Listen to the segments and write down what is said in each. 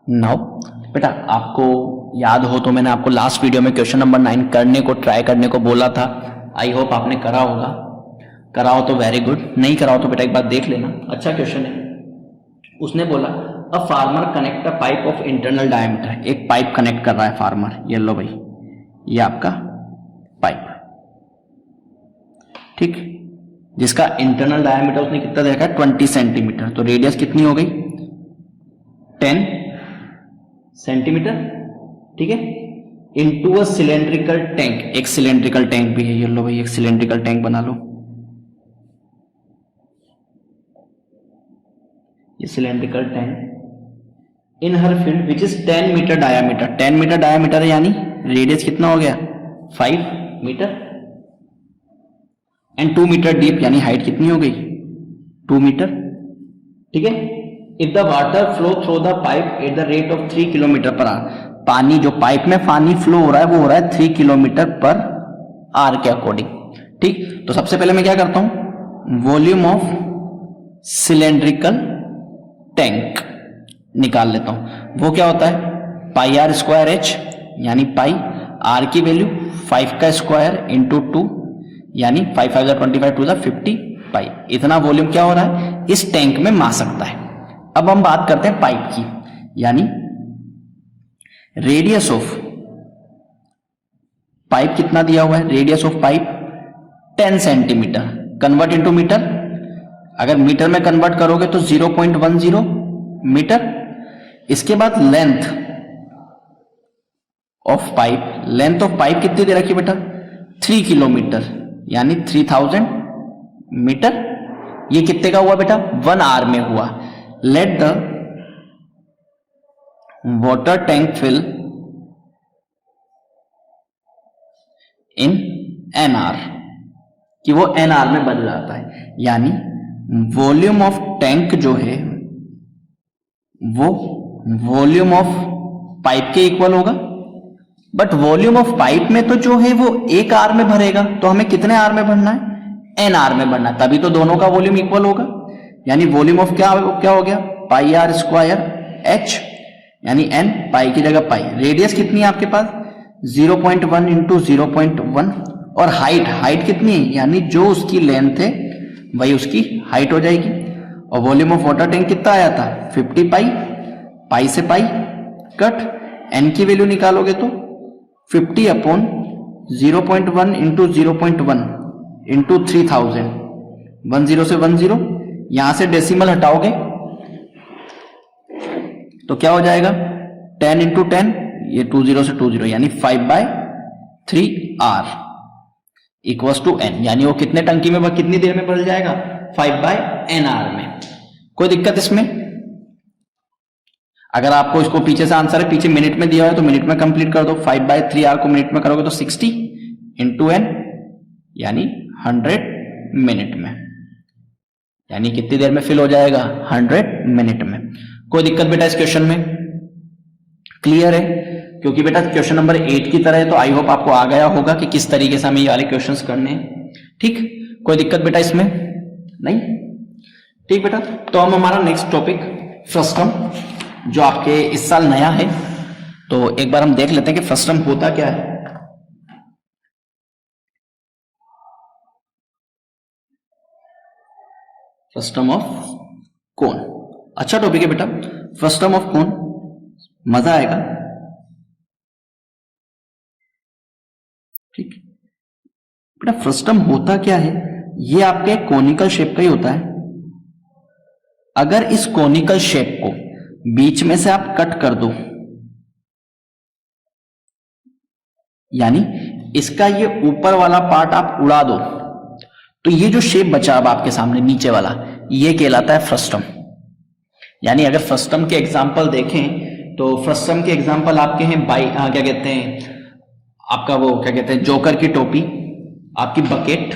Now बेटा आपको याद हो तो मैंने आपको लास्ट वीडियो में क्वेश्चन नंबर 9 करने को ट्राई करने को बोला था। आई होप आपने करा होगा, करा हो तो वेरी गुड, नहीं करा हो तो बेटा एक बार देख लेना, अच्छा क्वेश्चन है। उसने बोला a farmer connect a pipe of internal diameter, एक पाइप कनेक्ट कर रहा है फार्मर, ये लो भाई ये आपका पाइप, ठीक, जिसका इंटरनल डायमीटर उसने कितना देखा 20 सेंटीमीटर, तो रेडियस कितनी हो गई 10 सेंटीमीटर, ठीक है, इनटू अ सिलेंड्रिकल टैंक, एक सिलेंड्रिकल टैंक भी है, ये लो भाई एक सिलेंड्रिकल टैंक बना लो, ये cylindrical tank in her field which is 10 metre diameter, 10 metre diameter है यानी रेडियस कितना हो गया 5 मीटर, एंड 2 मीटर डीप यानी हाइट कितनी हो गई 2 मीटर, ठीक है। If the water flow through the pipe at the rate of 3 kilometre per hour, पानी जो पाइप में पानी फ्लो हो रहा है वो हो रहा है 3 किलोमीटर पर आवर के अकॉर्डिंग, ठीक। तो सबसे पहले मैं क्या करता हूं, वॉल्यूम ऑफ सिलेंड्रिकल टैंक निकाल लेता हूं, वो क्या होता है पाई आर स्क्वायर एच, यानी पाई आर की वैल्यू 5 का स्क्वायर इंटू 2 यानी 5 5 25 टू 50 पाई, इतना वॉल्यूम क्या हो रहा है इस टैंक में मा सकता है। अब हम बात करते हैं पाइप की, यानी रेडियस ऑफ पाइप कितना दिया हुआ है, radius of pipe 10 centimetre, convert into metre, अगर मीटर में कन्वर्ट करोगे तो 0.10 मीटर। इसके बाद length of pipe, length of pipe कितनी दे रखी बेटा 3 किलोमीटर यानी 3000 मीटर, ये कितने का हुआ बेटा 1 आवर में हुआ। Let the water tank fill in n hour, कि वो एन आर में बदल जाता है, यानी वॉल्यूम ऑफ टैंक जो है वो वॉल्यूम ऑफ पाइप के इक्वल होगा, बट वॉल्यूम ऑफ पाइप में तो जो है वो 1 आर में भरेगा, तो हमें कितने आर में भरना है एन आर में भरना है, तभी तो दोनों का वॉल्यूम इक्वल होगा, यानी वॉल्यूम ऑफ क्या हो गया पाई आर स्क्वायर एच, यानी एन पाई की जगह पाई, रेडियस कितनी है आपके पास 0.1 इंटू 0.1, और हाइट कितनी है यानी जो उसकी लेंथ है वही उसकी हाइट हो जाएगी, और वॉल्यूम ऑफ वाटर टैंक कितना आया था 50 पाई, पाई से पाई कट, एन की वैल्यू निकालोगे तो 50 अपॉन 0.1 इंटू 0.1 इंटू 3000, 10 से 10, यहां से डेसिमल हटाओगे तो क्या हो जाएगा 10 इंटू 10, ये 20 से 20 यानी 5/3 आर इक्वल्स टू एन, यानी वो कितने टंकी में कितनी देर में बदल जाएगा 5/n आर में। कोई दिक्कत इसमें? अगर आपको इसको पीछे से आंसर है पीछे मिनट में दिया है तो मिनट में कंप्लीट कर दो, 5/3 आर को मिनट में करोगे तो 60 इंटू एन यानी 100 मिनट में, यानी कितनी देर में फिल हो जाएगा 100 मिनट में। कोई दिक्कत बेटा इस क्वेश्चन में? क्लियर है? क्योंकि बेटा क्वेश्चन नंबर 8 की तरह है तो आई होप आपको आ गया होगा कि किस तरीके से हमें ये वाले क्वेश्चंस करने हैं, ठीक। कोई दिक्कत बेटा इसमें नहीं? ठीक बेटा, तो हम हमारा नेक्स्ट टॉपिक फ्रस्टम जो आपके इस साल नया है, तो एक बार हम देख लेते हैं कि फ्रस्टम होता क्या है। फ्रस्टम ऑफ कोन, अच्छा टॉपिक है बेटा, फ्रस्टम ऑफ कोन, मजा आएगा, ठीक बेटा। फ्रस्टम होता क्या है, ये आपके कोनिकल शेप का ही होता है। अगर इस कोनिकल शेप को बीच में से आप कट कर दो, यानी इसका ये ऊपर वाला पार्ट आप उड़ा दो, तो ये जो शेप बचा अब आपके सामने नीचे वाला, ये कहलाता है फ्रस्टम। यानी अगर फ्रस्टम के एग्जाम्पल देखें तो फ्रस्टम के एग्जाम्पल आपके हैं क्या कहते हैं आपका वो क्या कहते हैं जोकर की टोपी, आपकी बकेट,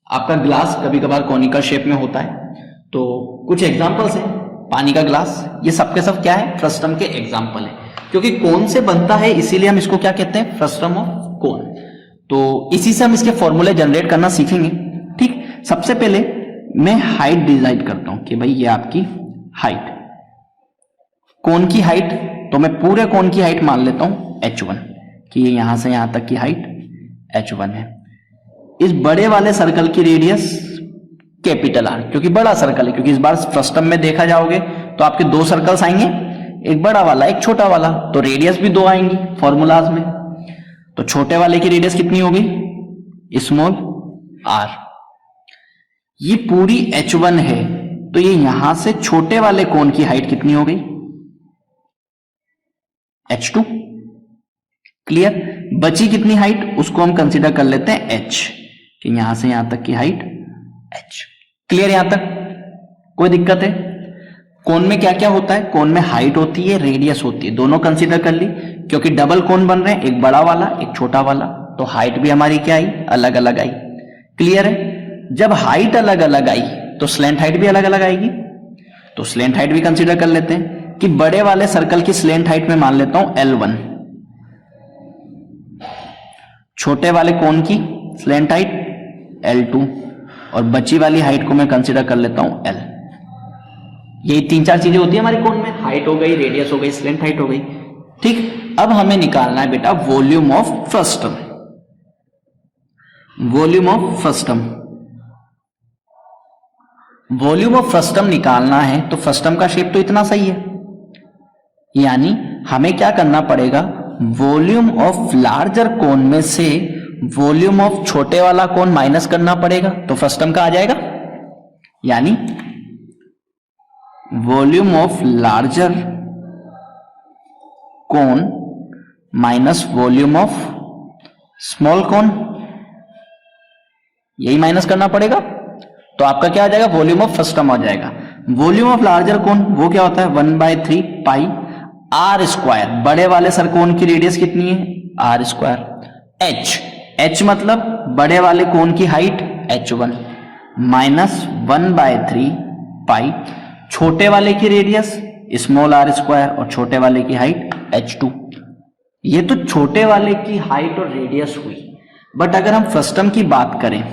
आपका ग्लास कभी कभार कोनिकल शेप में होता है, तो कुछ एग्जाम्पल्स हैं, पानी का ग्लास, ये सब के सब क्या है फ्रस्टम के एग्जाम्पल है, क्योंकि कोन से बनता है इसीलिए हम इसको क्या कहते हैं फ्रस्टम ऑफ कोन। तो इसी से हम इसके फॉर्मूले जनरेट करना सीखेंगे, ठीक। सबसे पहले मैं हाइट डिसाइड करता हूं कि भाई ये आपकी हाइट, कोन की हाइट, तो मैं पूरे कोन की हाइट मान लेता हूं h1 कि ये यहां से यहां तक की हाइट h1 है। इस बड़े वाले सर्कल की रेडियस कैपिटल R, क्योंकि बड़ा सर्कल है, क्योंकि इस बार फर्स्ट टर्म में देखा जाओगे तो आपके दो सर्कल्स आएंगे, एक बड़ा वाला एक छोटा वाला, तो रेडियस भी दो आएंगी फॉर्मूलाज में। तो छोटे वाले की रेडियस कितनी होगी, स्मॉल r। ये पूरी h1 है, तो ये यहां से छोटे वाले कोन की हाइट कितनी हो गई, h2। क्लियर। बची कितनी हाइट, उसको हम कंसीडर कर लेते हैं h, कि यहां से यहां तक की हाइट h। क्लियर यहां तक, कोई दिक्कत है? कोन में क्या क्या होता है, कोन में हाइट होती है, रेडियस होती है, दोनों कंसीडर कर ली, क्योंकि डबल कोन बन रहे हैं, एक बड़ा वाला एक छोटा वाला, तो हाइट भी हमारी क्या आई, अलग अलग आई। क्लियर है। जब हाइट अलग अलग आई तो स्लेंट हाइट भी अलग अलग आएगी, तो स्लेंट हाइट भी कंसीडर कर लेते हैं कि बड़े वाले सर्कल की स्लेंट हाइट में मान लेता हूं L1, छोटे वाले कोन की स्लेंट हाइट L2, और बची वाली हाइट को मैं कंसीडर कर लेता हूं L। यही तीन चार चीजें होती है हमारे कोन में, हाइट हो गई, रेडियस हो गई, स्लेंट हाइट हो गई। ठीक, अब हमें निकालना है बेटा volume of frustum. Volume of frustum, volume of frustum निकालना है तो फ्रस्टम का शेप तो इतना सही है, यानी हमें क्या करना पड़ेगा, वॉल्यूम ऑफ लार्जर कोन में से वॉल्यूम ऑफ छोटे वाला कोन माइनस करना पड़ेगा, तो फ्रस्टम का आ जाएगा, यानी volume of larger cone minus volume of small cone, यही माइनस करना पड़ेगा, तो आपका क्या आ जाएगा, वॉल्यूम ऑफ फ्रस्टम आ जाएगा। वॉल्यूम ऑफ लार्जर कोन वो क्या होता है, 1/3 पाई आर स्क्वायर, बड़े वाले सरकोन की रेडियस कितनी है, आर स्क्वायर। एच मतलब बड़े वाले कोन की हाइट h1 माइनस 1/3 पाई छोटे वाले की रेडियस स्मॉल आर स्क्वायर और छोटे वाले की हाइट h2। ये तो छोटे वाले की हाइट और रेडियस हुई, बट अगर हम फ्रस्टम की बात करें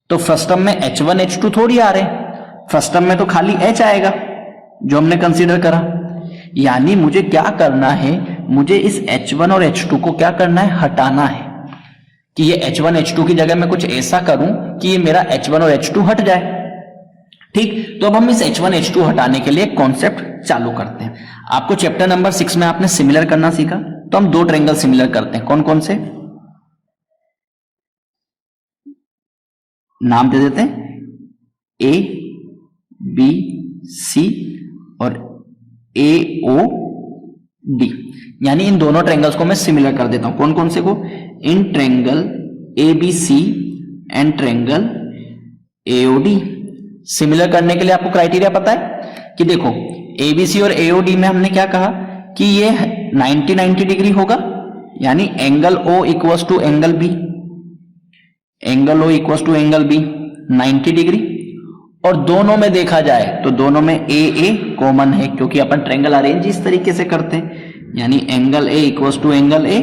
तो फ्रस्टम में h1 h2 थोड़ी आ रहे हैं, फ्रस्टम में तो खाली h आएगा जो हमने कंसीडर करा। यानी मुझे क्या करना है, मुझे इस h1 और h2 को क्या करना है, हटाना है, कि ये h1 h2 की जगह मैं कुछ ऐसा करूं कि ये मेरा h1 और h2 हट जाए। ठीक, तो अब हम इस h1 h2 हटाने के लिए कॉन्सेप्ट चालू करते हैं। आपको चैप्टर नंबर 6 में आपने सिमिलर करना सीखा, तो हम दो ट्रायंगल सिमिलर करते हैं। कौन कौन से, नाम दे देते हैं, ए बी सी और ए ओ डी, यानी इन दोनों ट्रायंगल्स को मैं सिमिलर कर देता हूं। कौन कौन से को, in triangle A B C and triangle AOD. Similar करने के लिए आपको क्राइटेरिया पता है कि देखो एबीसी और एओडी में हमने क्या कहा कि ये 90 डिग्री होगा, यानी angle O equals to angle B, angle O equals to angle B 90 degree. और दोनों में देखा जाए तो दोनों में ए कॉमन है, क्योंकि अपन ट्रायंगल अरेंज इस तरीके से करते हैं, यानी angle A equals to angle A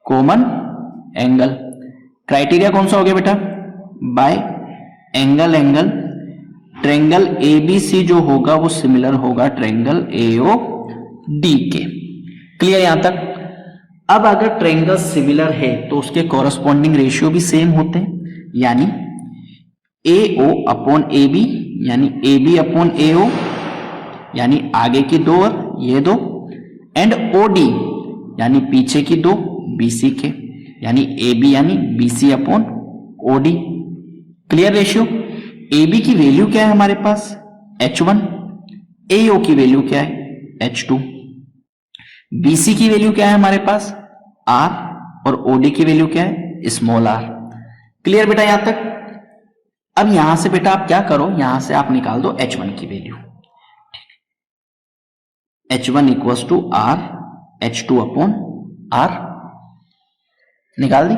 common angle. Criteria कौन सा हो गया बेटा, by angle angle triangle ABC जो होगा वो सिमिलर होगा ट्रायंगल एओ डी के। क्लियर यहां तक। अब अगर ट्रायंगल सिमिलर है तो उसके कॉरस्पॉन्डिंग रेशियो भी सेम होते हैं, यानी AO अपॉन AB, यानी AB अपॉन AO, यानी आगे की दो और ये दो, एंड OD यानी पीछे की दो BC के, यानी AB यानी BC upon OD। Clear ratio. AB की वैल्यू क्या है हमारे पास, H1, AO की वैल्यू क्या है H2, BC की वैल्यू क्या है हमारे पास R, और OD की वैल्यू क्या है स्मॉल r। क्लियर बेटा यहां तक। अब यहां से बेटा आप क्या करो, यहां से आप निकाल दो H1 की value, H1 equals to R H2 upon R, निकाल दी।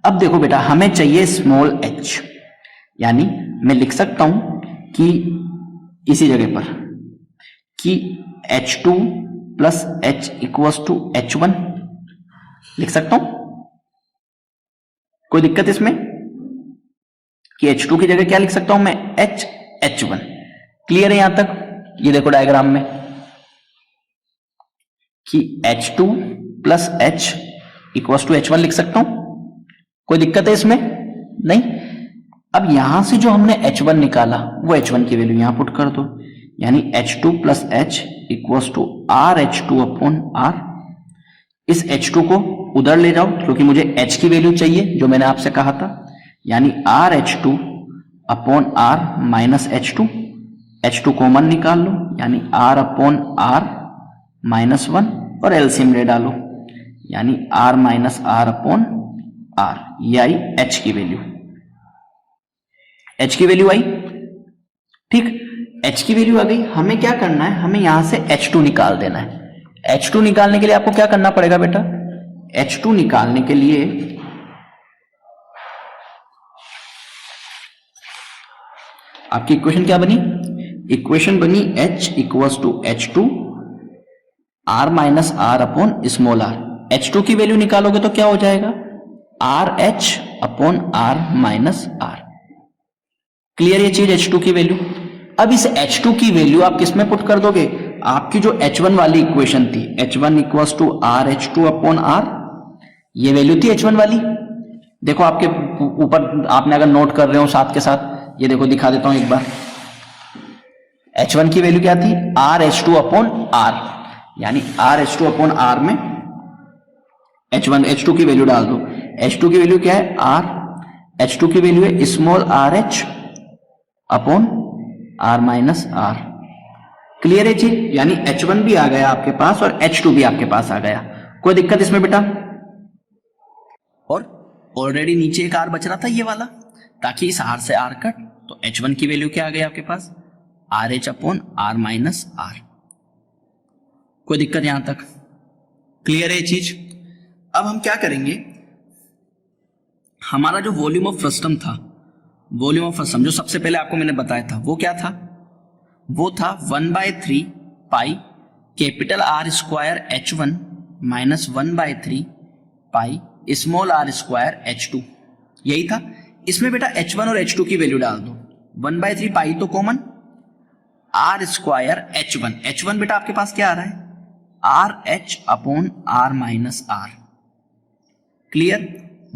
अब देखो बेटा हमें चाहिए स्मॉल h, यानी मैं लिख सकता हूं कि इसी जगह पर कि H2 plus H equals to H1 लिख सकता हूं, कोई दिक्कत इसमें कि H2 की जगह क्या लिख सकता हूं मैं H H1। क्लियर है यहां तक। ये देखो डायग्राम में कि H2 plus H equals to H1 लिख सकता हूं? कोई दिक्कत है इसमें? नहीं। अब यहां से जो हमने H1 निकाला वो H1 की वैल्यू यहां पुट कर दो, यानी H2 plus H equals to RH2 upon R। इस H2 को उधर ले जाओ क्योंकि मुझे H की वैल्यू चाहिए जो मैंने आपसे कहा था, यानी RH2 upon R minus H2। H2 common निकाल लो, यानी R अपॉन R माइनस 1 और एलसीएम ले डालो, यानी R minus R upon R। ये आई H की वैल्यू। H की वैल्यू आई, ठीक। H की वैल्यू आ गई, हमें क्या करना है, हमें यहां से H2 निकाल देना है। H2 निकालने के लिए आपको क्या करना पड़ेगा बेटा? H2 निकालने के लिए आपकी इक्वेशन क्या बनी? इक्वेशन बनी H equals to H2 R minus R upon small r। H2 की वैल्यू निकालोगे तो क्या हो जाएगा? RH upon R minus R। Clear ये चीज, H2 की वैल्यू। अब इस H2 की वैल्यू आप किस में पुट कर दोगे? आपकी जो H1 वाली इक्वेशन थी, H1 equals to RH2 upon R, ये वैल्यू थी H1 वाली। देखो आपके ऊपर, आपने अगर नोट कर रहे हो साथ के साथ, ये देखो दिखा देता हूं एक बार। H1 की वैल्यू क्या थी? RH2 अपॉन R, यानी RH2 अपॉन R में H2 की वैल्यू डाल दो। H2 की वैल्यू क्या है? R। H2 की वैल्यू है small RH upon R minus R। Clear है चीज? यानी H1 भी आ गया आपके पास और H2 भी आपके पास आ गया। कोई दिक्कत इसमें बेटा? और ऑलरेडी नीचे एक R बच रहा था ये वाला, ताकि इस R से R कट, तो H1 की वैल्यू क्या आ गई आपके पास? RH upon R minus R। कोई दिक्कत यहां तक? क्लियर है चीज? अब हम क्या करेंगे, हमारा जो वॉल्यूम ऑफ फ्रस्टम था, वॉल्यूम ऑफ फ्रस्टम जो सबसे पहले आपको मैंने बताया था, वो क्या था? वो था 1/3 pi capital R square H1 minus 1/3 pi small r square H2। यही था। इसमें बेटा H1 और H2 की वैल्यू डाल दो। 1/3 पाई तो कॉमन, R स्क्वायर H1 बेटा आपके पास क्या आ रहा है? RH upon R minus R। Clear?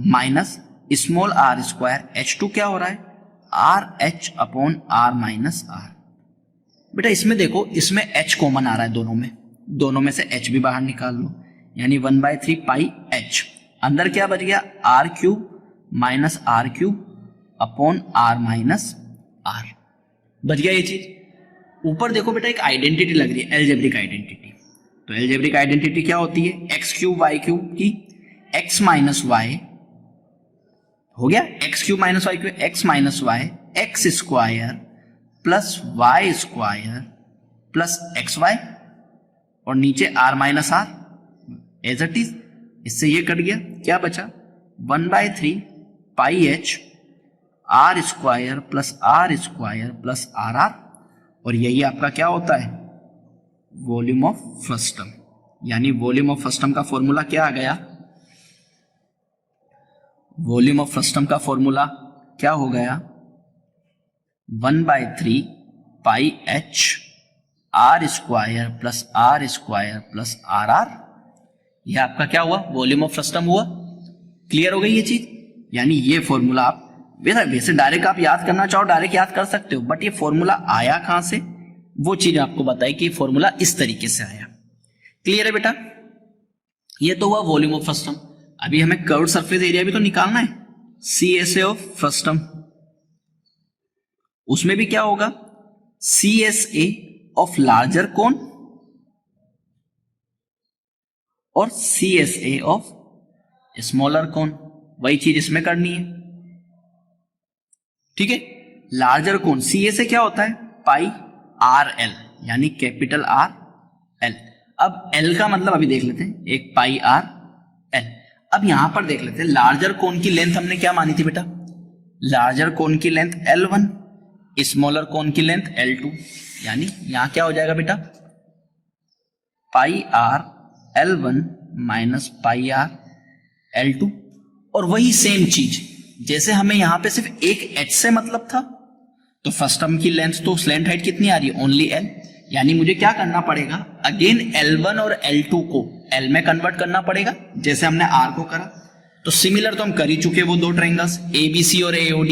Minus small r square H2 क्या हो रहा है? RH upon R minus R। बेटा इसमें देखो, इसमें H कॉमन आ रहा है दोनों में से H भी बाहर निकाल लो, यानी 1/3 पाई H। अंदर क्या बच गया? R cube minus R cube upon R minus R। बच गया ये चीज। ऊपर देखो बेटा एक आइडेंटिटी लग रही है, एलजेब्रिक आइडेंटिटी। तो एलजेब्रिक आइडेंटिटी क्या होती है? एक्स क्यूब वाई क्यूब की एक्स माइनस वाई हो गया, x cube minus y cube, x minus y x square plus y square plus x y, और नीचे R minus R as it is. इससे ये कट गया, क्या बचा? 1/3 pi H R square plus R square plus RR, और यही आपका क्या होता है? Volume of frustum. यानी वॉल्यूम ऑफ फ्रस्टम का फॉर्मूला क्या आ गया? वॉल्यूम ऑफ फ्रस्टम का फॉर्मूला क्या हो गया? 1/3 pi H R square plus R square plus RR। यह आपका क्या हुआ? वॉल्यूम ऑफ फ्रस्टम हुआ। क्लियर हो गई ये चीज? यानी ये फॉर्मूला आप वैसे डायरेक्ट आप याद करना चाहो डायरेक्ट याद कर सकते हो, बट ये फॉर्मूला आया कहां से, वो चीज आपको बताई कि फॉर्मूला इस तरीके से आया। क्लियर है बेटा? ये तो हुआ वॉल्यूम ऑफ फ्रस्टम। अभी हमें कर्व्ड सरफेस एरिया भी तो निकालना है, CSA ऑफ फ्रस्टम। उसमें भी क्या होगा? CSA ऑफ लार्जर कोन और CSA ऑफ स्मॉलर कोन। वही चीज इसमें करनी है, ठीक है। लार्जर कोन CSA क्या होता है? पाई RL, यानी कैपिटल R L। अब L का मतलब अभी देख लेते हैं, एक पाई R L। अब यहां पर देख लेते हैं, लार्जर कोन की लेंथ हमने क्या मानी थी बेटा? लार्जर कोन की लेंथ L1, स्मॉलर कोन की लेंथ L2, यानी यहां क्या हो जाएगा बेटा? पाई R L1 minus pi R L2। और वही सेम चीज, जैसे हमें यहां पे सिर्फ एक H से मतलब था, तो फ्रस्टम की लेंथ तो स्लैंट हाइट कितनी आ रही है? ओनली L, यानी मुझे क्या करना पड़ेगा, अगेन L1 और L2 को L में कन्वर्ट करना पड़ेगा जैसे हमने R को करा। तो सिमिलर तो हम कर ही चुके वो दो ट्रायंगल्स ABC और AOD।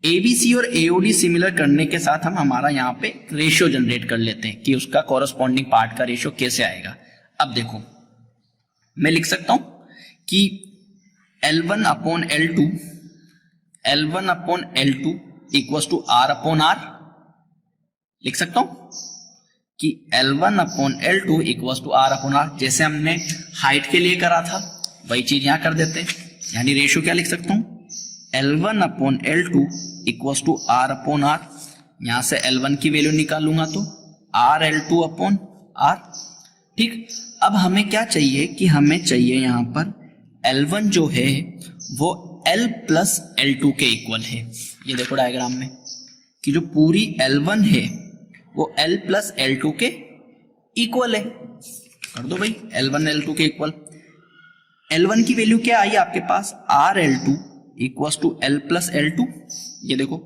ABC और AOD सिमिलर करने के साथ हम हमारा यहाँ पे रेशियो जनरेट कर लेते हैं कि उसका कॉरस्पॉन्डिंग पार्ट का रेशियो कैसे आएगा। अब देखो मैं लिख सकता हूं कि L1 upon L2 equals to R upon R। लिख सकता हूं कि L1 upon L2 equals to R upon R, जैसे हमने हाइट के लिए करा था वही चीज यहां कर देते हैं। यानी रेशियो क्या लिख सकता हूं, L1 upon L2 equals to R upon R। यहां से L1 की वैल्यू निकालूंगा तो R L2 अपॉन R। ठीक, अब हमें क्या चाहिए कि हमें चाहिए यहां पर L1 जो है वो L प्लस L2 के इक्वल है। ये देखो डायग्राम में कि जो पूरी L1 है वो L प्लस L2 के इक्वल है। कर दो भाई L1 L2 के इक्वल। L1 की वैल्यू क्या आई आपके पास, R L2 equals to L plus L2। ये देखो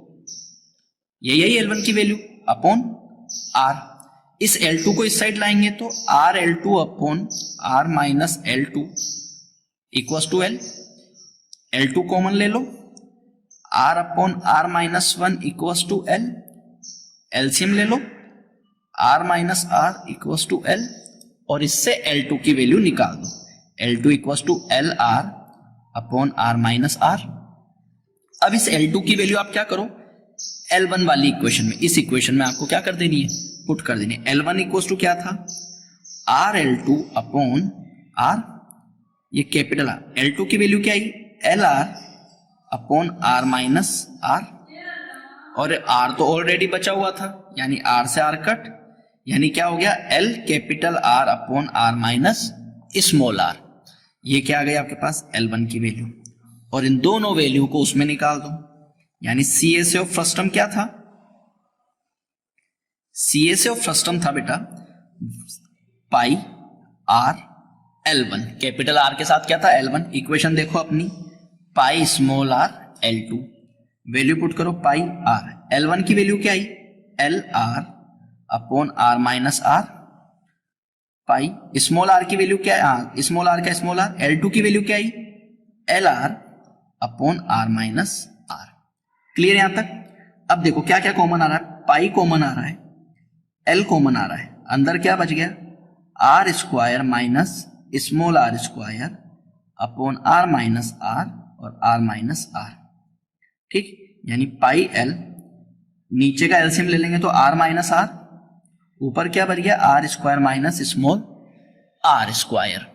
यही L1 की वैल्यू अपॉन R। इस L2 को इस साइड लाएंगे तो R L2 upon R minus L2 equals to L। L2 common ले लो, R upon R minus 1 equals to L। LCM ले लो, R minus R equals to L और इससे L2 की वैल्यू निकाल दो। L2 equals to L R upon R minus R। अब इस L2 की वैल्यू आप क्या करो, L1 वाली इक्वेशन में, इस इक्वेशन में आपको क्या कर देनी है, पुट कर देनी है। L1 इक्वल्स टू क्या था, R L2 अपॉन R, ये कैपिटल R। L2 की वैल्यू क्या आई, L R upon R minus R, और R तो ऑलरेडी बचा हुआ था यानी R से R कट, यानी क्या हो गया L capital R upon R minus small r। ये क्या आ गया आपके पास, L1 की वैल्यू, और इन दोनों वैल्यू को उसमें निकाल दो। यानी CSA ऑफ फर्स्ट टर्म क्या था, CSA ऑफ फर्स्ट टर्म था बेटा पाई R L1, कैपिटल R के साथ क्या था L1। इक्वेशन देखो अपनी, pi small r L2, value put करो पाई R। L1 की वैल्यू क्या आई, L R upon R minus R, pi small r की वैल्यू क्या है, स्मॉल r का स्मॉल r। L2 की वैल्यू क्या आई, L R upon R minus R। Clear यहां तक। अब देखो क्या क्या कॉमन आ रहा है, पाई कॉमन आ रहा है, L कॉमन आ रहा है, अंदर क्या बच गया, R square minus small r square upon R minus R और R माइनस R। ठीक, यानी पाई L, नीचे का एलसीएम ले लेंगे तो R माइनस R, ऊपर क्या बच गया R square minus small R square.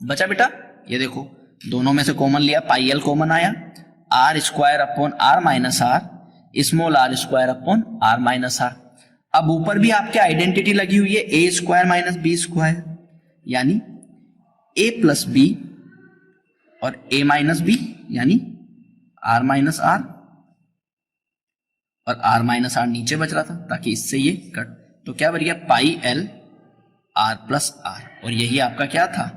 बचा बेटा, ये देखो दोनों में से कॉमन लिया, पाई L कॉमन आया, R square upon R minus R, small R square upon R minus R। अब ऊपर भी आपके आइडेंटिटी लगी हुई है A square minus B square, यानी A प्लस B और A माइनस B, यानी R माइनस R, और R माइनस R नीचे बच रहा था ताकि इससे ये कट, तो क्या बन गया पाई L R प्लस R, और यही आपका क्या था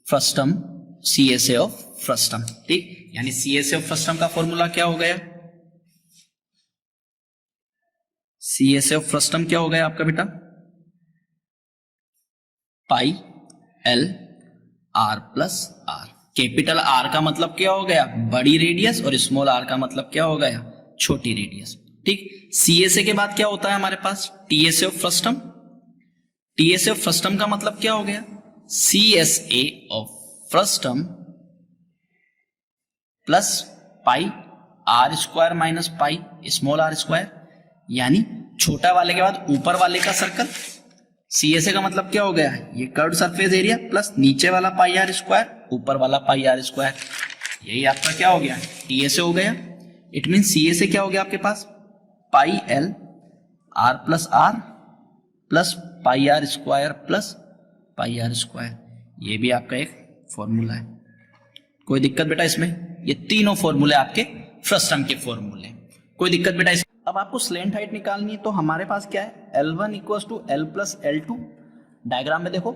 first term CSA of first term. ठीक, यानी CSA ऑफ फर्स्ट टर्म का फॉर्मूला क्या हो गया, CSA ऑफ फर्स्ट टर्म क्या हो गया आपका बेटा, पाई L R plus R। Capital R का मतलब क्या हो गया, बड़ी रेडियस, और स्मॉल r का मतलब क्या हो गया, छोटी रेडियस। ठीक, CSA के बाद क्या होता है हमारे पास, TSA of first term. TSA of first term का मतलब क्या हो गया, CSA of first term plus pi R square minus pi small r square, यानी छोटा वाले के बाद ऊपर वाले का सर्कल। CSA का मतलब क्या हो गया, ये कर्व्ड सरफेस एरिया प्लस नीचे वाला पाई R स्क्वायर, ऊपर वाला पाई R स्क्वायर, यही आपका क्या हो गया, TSA हो गया। इट मीन CSA क्या हो गया आपके पास, पाई L R plus R plus pi R square plus pi R square. ये भी आपका एक फॉर्मूला है, कोई दिक्कत बेटा इसमें, ये तीनों फॉर्मूले आपके फर्स्ट टर्म के फॉर्मूले, कोई दिक्कत बेटा इसमें। अब आपको स्लेंट हाइट निकालनी है, तो हमारे पास क्या है, L1 equals to L plus L2। Diagram में देखो,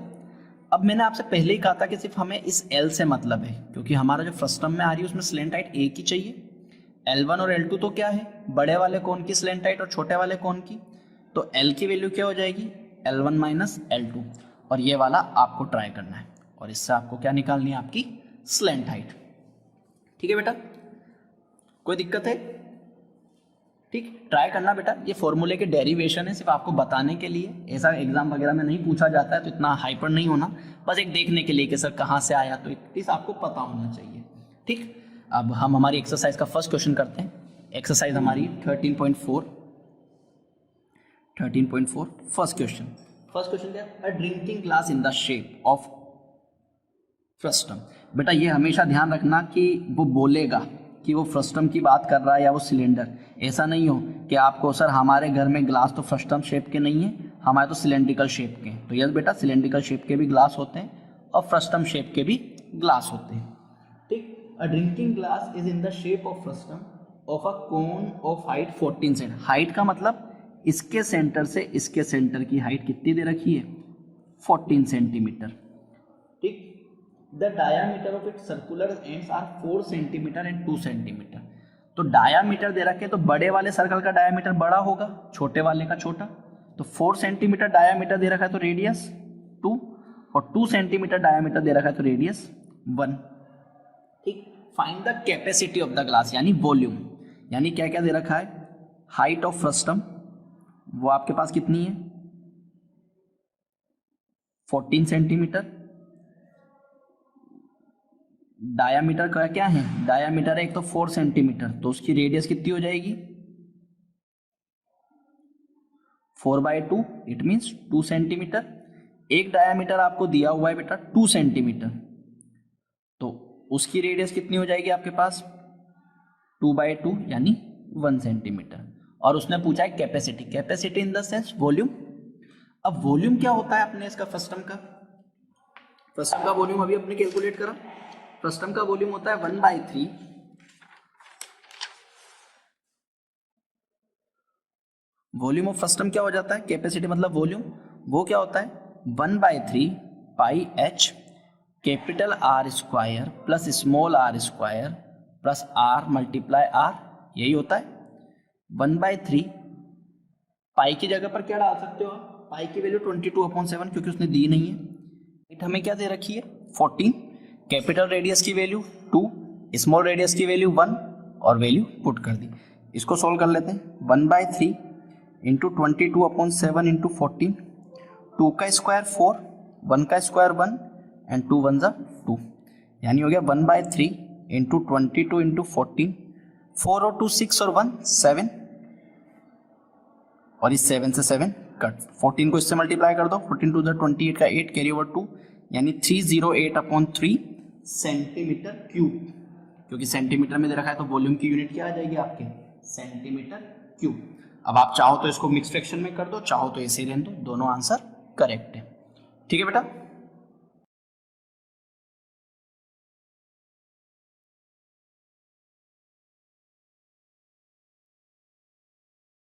अब मैंने आपसे पहले ही कहा था कि सिर्फ हमें इस L से मतलब है, क्योंकि हमारा जो फर्स्ट टर्म में आ रही है उसमें स्लेंट हाइट एक ही चाहिए। L1 और L2 तो क्या है, बड़े वाले कोन की स्लेंट हाइट और छोटे वाले कोन की, तो L की वैल्यू क्या हो जाएगी, L1 माइनस L2, और ये वाला आपको ट्राई करना है, और इससे आपको क्या निकालनी है, आपकी स्लैंट हाइट। ठीक है बेटा, कोई दिक्कत है? ठीक, ट्राई करना बेटा। ये फॉर्मूले के डेरिवेशन है, सिर्फ आपको बताने के लिए, ऐसा एग्जाम वगैरह में नहीं पूछा जाता है, तो इतना हाइपर नहीं होना, बस एक देखने के लिए कि सर कहाँ से आया, तो एटलीस्ट आपको पता होना चाहिए। ठीक, अब हम हमारी एक्सरसाइज का फर्स्ट क्वेश्चन करते हैं। एक्सरसाइज हमारी 13.4 फर्स्ट क्वेश्चन क्या, अ drinking glass in the shape of frustum. बेटा ये हमेशा ध्यान रखना कि वो बोलेगा कि वो फ्रस्टम की बात कर रहा है या वो सिलेंडर। ऐसा नहीं हो कि आपको सर हमारे घर में ग्लास तो फ्रस्टम शेप के नहीं है, हमारे तो सिलेंड्रिकल शेप के। तो यस बेटा, सिलेंड्रिकल शेप के भी ग्लास होते हैं और फ्रस्टम शेप के भी ग्लास होते हैं। ठीक, a drinking glass is in the shape of frustum of a cone of height 14 cent. Height का मतलब इसके सेंटर से इसके सेंटर की हाइट कितनी दे रखी है, 14 सेंटीमीटर। ठीक, the diameter of its circular ends are 4 centimetre and 2 centimetre. तो डायामीटर दे रखे, तो बड़े वाले सर्कल का डायामीटर बड़ा होगा, छोटे वाले का छोटा। तो 4 सेंटीमीटर डायामीटर दे रखा है तो रेडियस 2, और 2 सेंटीमीटर डायामीटर दे रखा है तो रेडियस 1। ठीक, find the capacity of the glass, यानी वॉल्यूम, यानी क्या क्या दे रखा है, हाइट ऑफ फ्रस्टम वो आपके पास कितनी है, 14 सेंटीमीटर। डायामीटर का क्या है, डायामीटर है एक तो 4 सेंटीमीटर, तो उसकी रेडियस कितनी हो जाएगी, 4/2, इट मीन्स 2 सेंटीमीटर। एक डायामीटर आपको दिया हुआ है बेटा 2 सेंटीमीटर, तो उसकी रेडियस कितनी हो जाएगी आपके पास, 2/2 यानी 1 सेंटीमीटर। और उसने पूछा है capacity, capacity in the sense volume. अब वॉल्यूम क्या होता है अपने इसका फ्रस्टम का वॉल्यूम अभी अपने कैलकुलेट करा। फ्रस्टम का वॉल्यूम होता है 1/3 वॉल्यूम ऑफ फ्रस्टम क्या हो जाता है, कैपेसिटी मतलब वॉल्यूम, वो क्या होता है 1/3 pi h capital R square plus small r square plus r multiply r, यही होता है 1/3। पाई की जगह पर क्या डाल सकते हो आप, पाई की वैल्यू 22/7 क्योंकि उसने दी नहीं है। इट हमें क्या दे रखी है 14, कैपिटल रेडियस की वैल्यू 2, स्मॉल रेडियस की वैल्यू 1, और वैल्यू पुट कर दी। इसको सोल्व कर लेते हैं, 1/3 इंटू 22/7 इंटू 14, 2 का स्क्वायर 4, 1 का स्क्वायर 1 एंड 2 1 2, यानी हो गया 1/3 इंटू 22 इंटू 14, 4 और 2 6 और 1 7, और इस 7 से 7 कट, 14 को इससे मल्टीप्लाई कर दो, 14 टू द 28 का 8 कैरी ओवर 2, यानी 308/3 सेंटीमीटर क्यूब। क्योंकि सेंटीमीटर में दे रखा है तो वॉल्यूम की यूनिट क्या आ जाएगी आपके, सेंटीमीटर क्यूब। अब आप चाहो तो इसको मिक्स फ्रैक्शन में कर दो, चाहो तो ऐसे ही रहने दो, दोनों आंसर करेक्ट है। ठीक है बेटा।